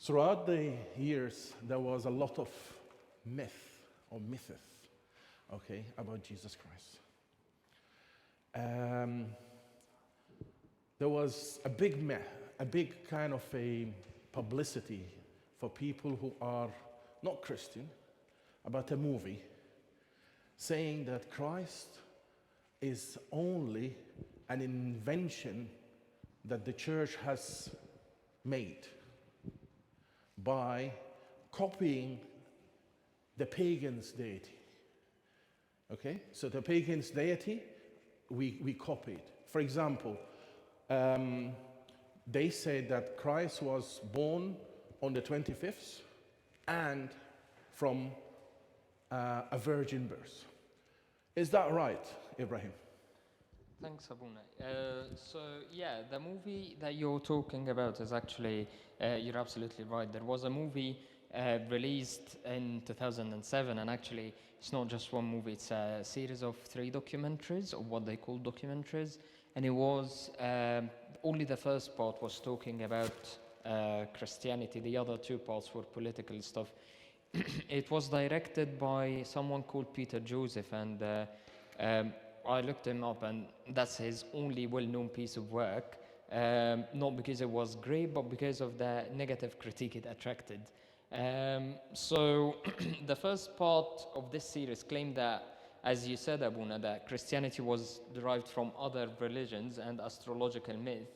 Throughout the years, there was a lot of myth or myths, okay, about Jesus Christ. There was a big kind of a publicity for people who are not Christian about a movie saying that Christ is only an invention that the church has made by copying the pagan's deity. Okay? So the pagan's deity, we copied. For example, they said that Christ was born on the 25th and from a virgin birth. Is that right, Ibrahim? Thanks, Abuna. Yeah, the movie that you're talking about is actually, you're absolutely right. There was a movie released in 2007, and actually it's not just one movie, it's a series of 3 documentaries, or what they call documentaries, and it was, only the first part was talking about Christianity, the other 2 parts were political stuff. It was directed by someone called Peter Joseph, and I looked him up, and that's his only well-known piece of work, not because it was great, but because of the negative critique it attracted. So the first part of this series claimed that, as you said, Abuna, that Christianity was derived from other religions and astrological myth.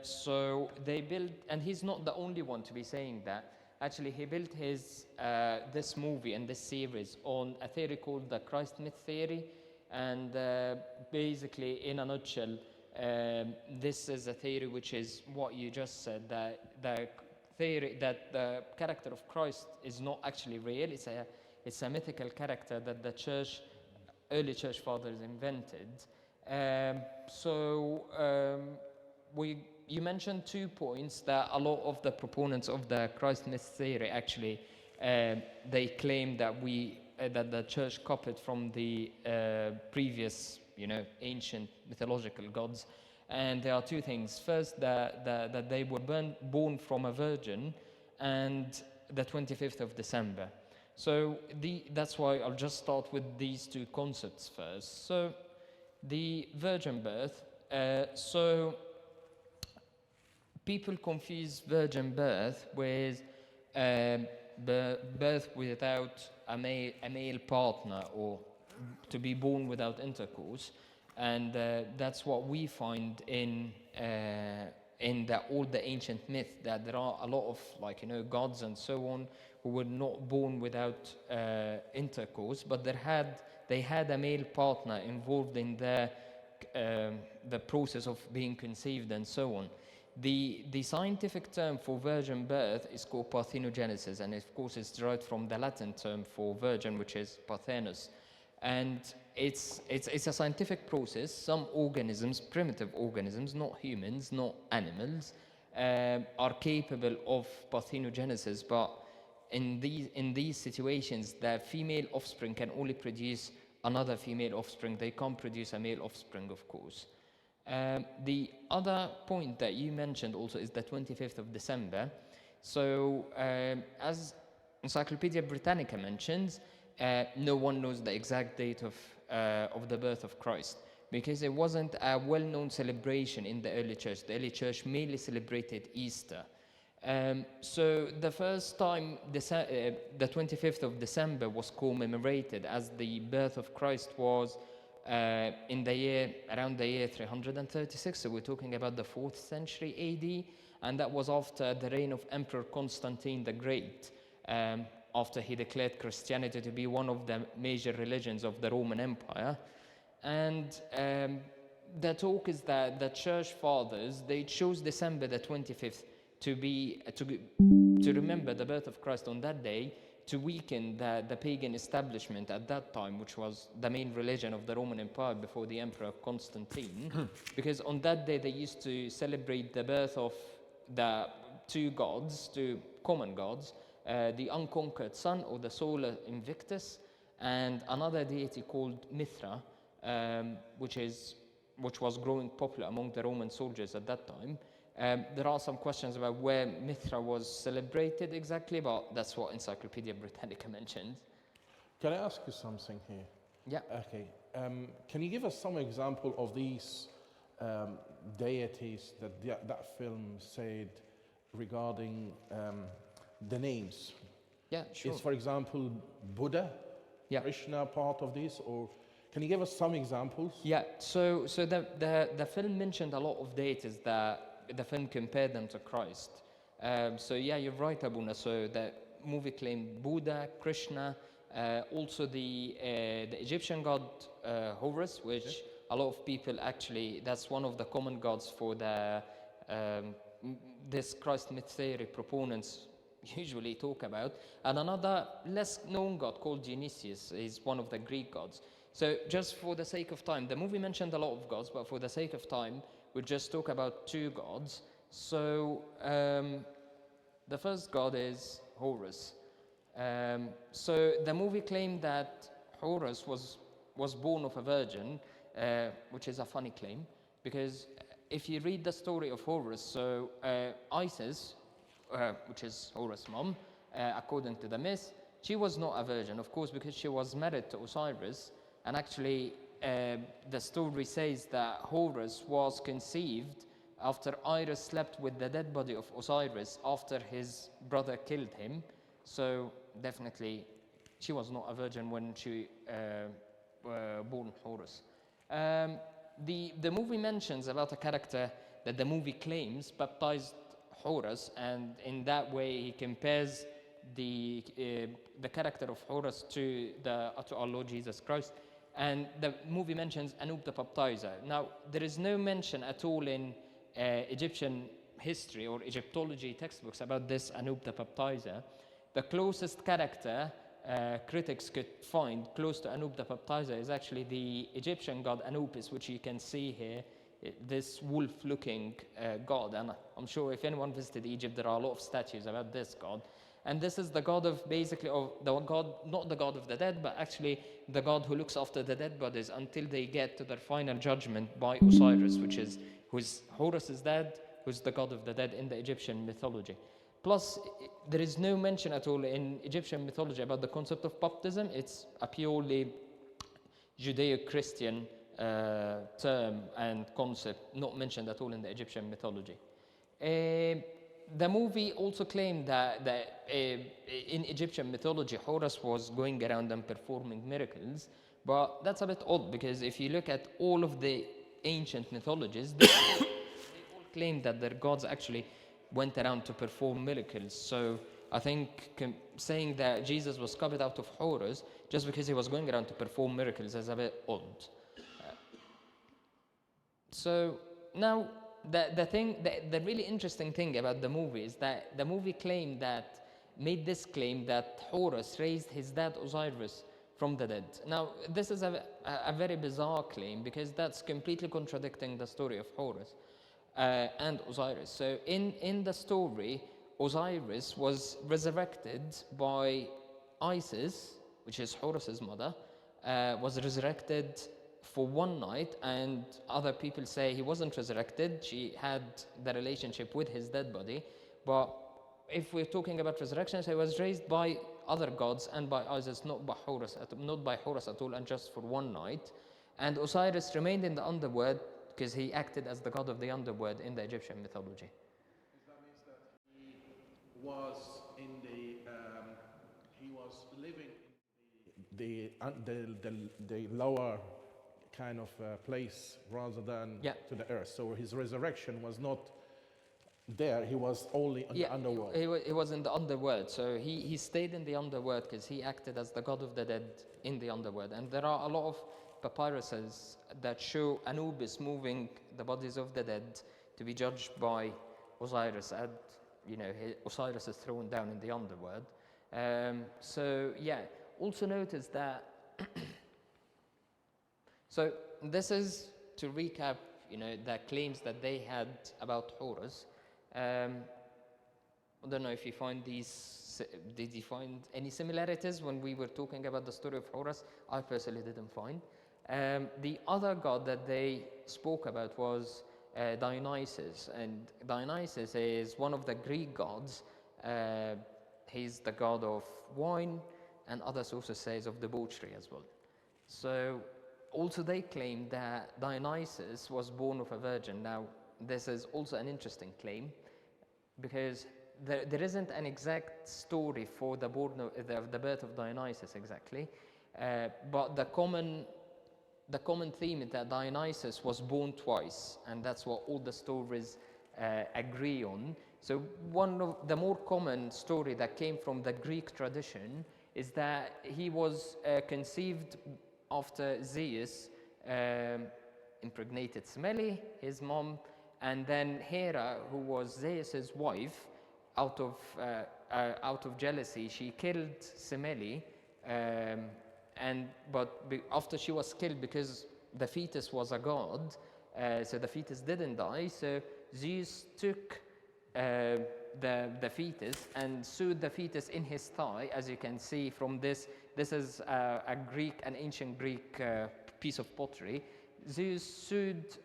So they built, and he's not the only one to be saying that. Actually, he built his this movie and this series on a theory called the Christ myth theory. And basically, in a nutshell, this is a theory which is what you just said, that the theory that the character of Christ is not actually real. It's a mythical character that the early church fathers invented. You mentioned 2 points that a lot of the proponents of the Christ myth theory actually they claim that that the church copied from the previous, ancient mythological gods. And there are 2 things. First, that they were born from a virgin, and the 25th of December. So that's why I'll just start with these 2 concepts first. So the virgin birth. So people confuse virgin birth with birth without a male partner, or to be born without intercourse, and that's what we find in all the ancient myth, that there are a lot of gods and so on who were not born without intercourse, but they had a male partner involved in the process of being conceived and so on. The scientific term for virgin birth is called parthenogenesis, and of course it's derived from the Latin term for virgin, which is parthenus. And it's a scientific process. Some organisms, primitive organisms, not humans, not animals, are capable of parthenogenesis, but in these situations, the female offspring can only produce another female offspring. They can't produce a male offspring, of course. The other point that you mentioned also is the 25th of December. So, as Encyclopedia Britannica mentions, no one knows the exact date of the birth of Christ, because it wasn't a well-known celebration in the early church. The early church mainly celebrated Easter. So the first time the 25th of December was commemorated as the birth of Christ was around the year 336, so we're talking about the 4th century AD, and that was after the reign of Emperor Constantine the Great, after he declared Christianity to be one of the major religions of the Roman Empire. And the talk is that the church fathers, they chose December the 25th to remember the birth of Christ on that day, to weaken the pagan establishment at that time, which was the main religion of the Roman Empire before the Emperor Constantine. Because on that day they used to celebrate the birth of the 2 common gods, the unconquered sun, or the solar Invictus, and another deity called Mithra, which was growing popular among the Roman soldiers at that time. There are some questions about where Mithra was celebrated exactly, but that's what Encyclopedia Britannica mentions. Can I ask you something here? Yeah. Okay. Can you give us some example of these deities that that film said regarding the names? Yeah, sure. Is, for example, Buddha, Yeah. Krishna part of this, or can you give us some examples? Yeah, so the film mentioned a lot of deities that the film compared them to Christ. So yeah, you're right, Abuna. So the movie claimed Buddha, Krishna, also the Egyptian god Horus, which a lot of people actually, that's one of the common gods for the this Christ myth theory proponents usually talk about, and another less known god called Dionysius is one of the Greek gods. So just for the sake of time, the movie mentioned a lot of gods, but for the sake of time, we'll just talk about two gods. So the first god is Horus. So the movie claimed that Horus was born of a virgin, which is a funny claim, because if you read the story of Horus, so Isis, which is Horus' mom, according to the myth, she was not a virgin, of course, because she was married to Osiris. And actually, the story says that Horus was conceived after Iris slept with the dead body of Osiris after his brother killed him. So definitely, she was not a virgin when she born Horus. The movie mentions about a character that the movie claims baptized Horus, and in that way he compares the character of Horus to our Lord Jesus Christ. And the movie mentions Anub the baptizer. Now, there is no mention at all in Egyptian history or Egyptology textbooks about this Anub the baptizer. The closest character critics could find close to Anub the baptizer is actually the Egyptian god Anubis, which you can see here, this wolf-looking god. And I'm sure if anyone visited Egypt, there are a lot of statues about this god. And this is the god of basically, the god, not the god of the dead, but actually the god who looks after the dead bodies until they get to their final judgment by Osiris, who's Horus' dad, who's the god of the dead in the Egyptian mythology. Plus, there is no mention at all in Egyptian mythology about the concept of baptism. It's a purely Judeo-Christian term and concept, not mentioned at all in the Egyptian mythology. The movie also claimed that in Egyptian mythology, Horus was going around and performing miracles, but that's a bit odd because if you look at all of the ancient mythologies, they all claim that their gods actually went around to perform miracles. So I think saying that Jesus was covered out of Horus just because he was going around to perform miracles is a bit odd. So now, the really interesting thing about the movie is that the movie made this claim that Horus raised his dad Osiris from the dead. Now, this is a very bizarre claim because that's completely contradicting the story of Horus and Osiris. So in the story, Osiris was resurrected by Isis, which is Horus's mother, was resurrected for one night, and other people say he wasn't resurrected. She had the relationship with his dead body. But if we're talking about resurrection, so he was raised by other gods and by Isis, not by Horus at all, and just for one night. And Osiris remained in the underworld because he acted as the god of the underworld in the Egyptian mythology. That means that he was he was living in the lower kind of place rather than to the earth. So his resurrection was not there, he was only in the underworld. He was in the underworld. So he stayed in the underworld because he acted as the god of the dead in the underworld. And there are a lot of papyruses that show Anubis moving the bodies of the dead to be judged by Osiris. Osiris is thrown down in the underworld. Also notice that so this is to recap, the claims that they had about Horus. I don't know if you find did you find any similarities when we were talking about the story of Horus? I personally didn't find. The other god that they spoke about was Dionysus. And Dionysus is one of the Greek gods. He's the god of wine, and other sources says of debauchery as well. So also they claim that Dionysus was born of a virgin. Now, this is also an interesting claim, because there isn't an exact story for the birth of Dionysus exactly, but the common theme is that Dionysus was born twice, and that's what all the stories agree on. So one of the more common story that came from the Greek tradition is that he was conceived after Zeus impregnated Semele, his mom, and then Hera, who was Zeus's wife, out of jealousy, she killed Semele, but after she was killed, because the fetus was a god, so the fetus didn't die, so Zeus took the fetus and sewed the fetus in his thigh, as you can see from this. This is an ancient Greek piece of pottery. Zeus sewed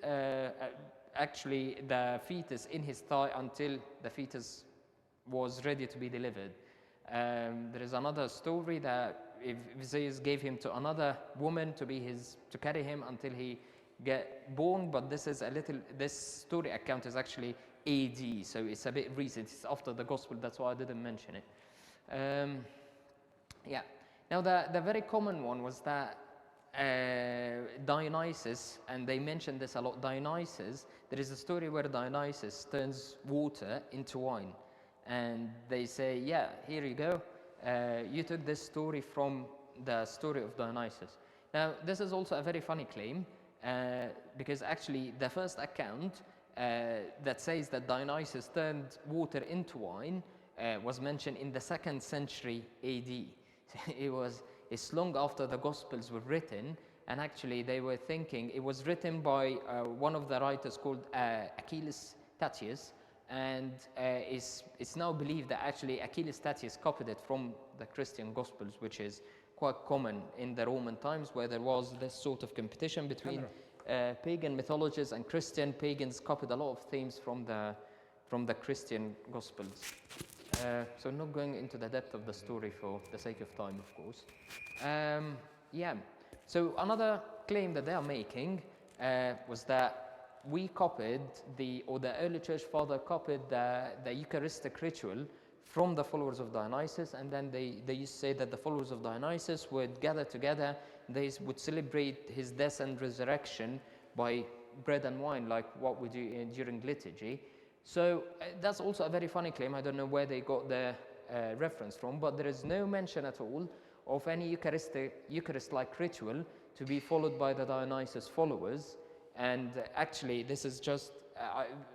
actually the fetus in his thigh until the fetus was ready to be delivered. There is another story that if Zeus gave him to another woman to carry him until he get born, but this story account is actually AD, so it's a bit recent. It's after the gospel, that's why I didn't mention it. Yeah. Now the very common one was that Dionysus, and they mentioned this a lot, Dionysus, there is a story where Dionysus turns water into wine. And they say, yeah, here you go. You took this story from the story of Dionysus. Now, this is also a very funny claim, because actually the first account that says that Dionysus turned water into wine was mentioned in the 2nd century AD. It's long after the Gospels were written, and actually they were thinking, it was written by one of the writers called Achilles Tatius, and it's now believed that actually Achilles Tatius copied it from the Christian Gospels, which is quite common in the Roman times, where there was this sort of competition between pagan mythologies, and Christian pagans copied a lot of themes from the Christian Gospels. So not going into the depth of the story for the sake of time, of course. Yeah. So another claim that they are making was that we copied the early church father copied the Eucharistic ritual from the followers of Dionysus, and then they used to say that the followers of Dionysus would gather together, they would celebrate his death and resurrection by bread and wine, like what we do during liturgy. So that's also a very funny claim. I don't know where they got the reference from, but there is no mention at all of any Eucharist-like ritual to be followed by the Dionysus followers. And actually, this is just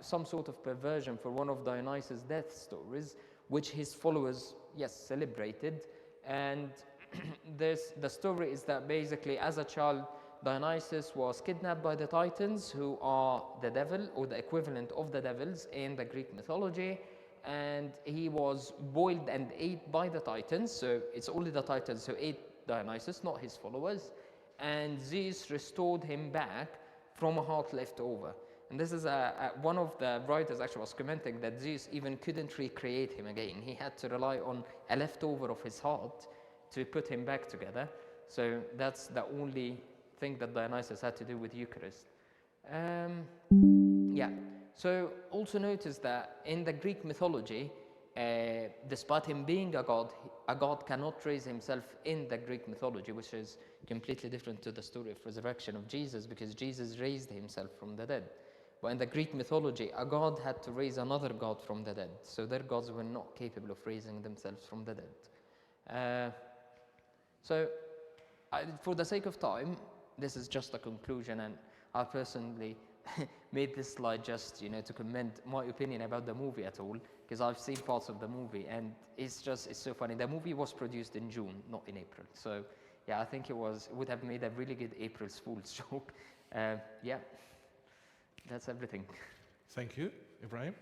some sort of perversion for one of Dionysus' death stories, which his followers, yes, celebrated. And the story is that basically, as a child, Dionysus was kidnapped by the Titans, who are the devil, or the equivalent of the devils in the Greek mythology. And he was boiled and ate by the Titans, so it's only the Titans who ate Dionysus, not his followers. And Zeus restored him back from a heart left over. And this is one of the writers actually was commenting that Zeus even couldn't recreate him again. He had to rely on a leftover of his heart to put him back together. So that's the only thing that Dionysus had to do with Eucharist. Yeah. So also notice that in the Greek mythology, despite him being a god cannot raise himself in the Greek mythology, which is completely different to the story of resurrection of Jesus, because Jesus raised himself from the dead. But in the Greek mythology, a god had to raise another god from the dead. So their gods were not capable of raising themselves from the dead. For the sake of time, this is just a conclusion, and I personally made this slide just to comment my opinion about the movie at all, because I've seen parts of the movie, and it's so funny. The movie was produced in June, not in April. So yeah, I think it would have made a really good April Fool's joke. Yeah, that's everything. Thank you, Ibrahim.